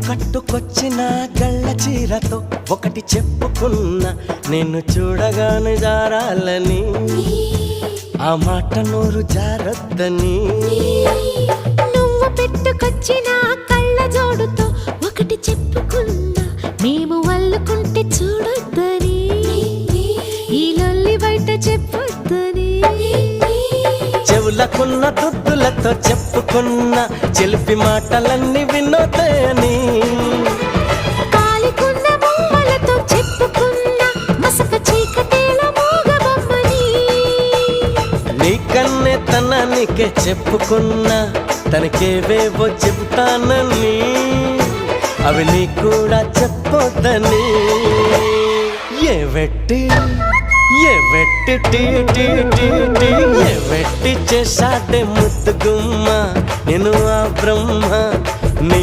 కట్టుకొచ్చిన గళ్ళ చీరతో ఒకటి చెప్పుకున్నా, నిన్ను చూడగానే జారాలని, ఆ మాట నోరు జారొద్దని. నువ్వు పెట్టుకొచ్చిన కళ్ళ జోడుతో ఒకటి చెప్పుకున్నా, మేము వల్లుకుంటే చూడొద్దని, ఈ లొల్లి బయట చెప్పొద్దని. చెవులకున్న దుద్దులతో చెప్పుకున్న చెలిపి మాటలన్నీ వినోదని. కాలికున్న బొమ్మలతో చెప్పుకున్న మసక చీకటేల మూగబొమ్మని. నీకన్నే తనానికే చెప్పుకున్న తనకేవేవో చెబుతానని, అవి నీ కూడా చెప్పొద్దని. ఏ వెట్టి చేశాడే ముద్దు గుమ్మ, నేను ఆ బ్రహ్మ నీ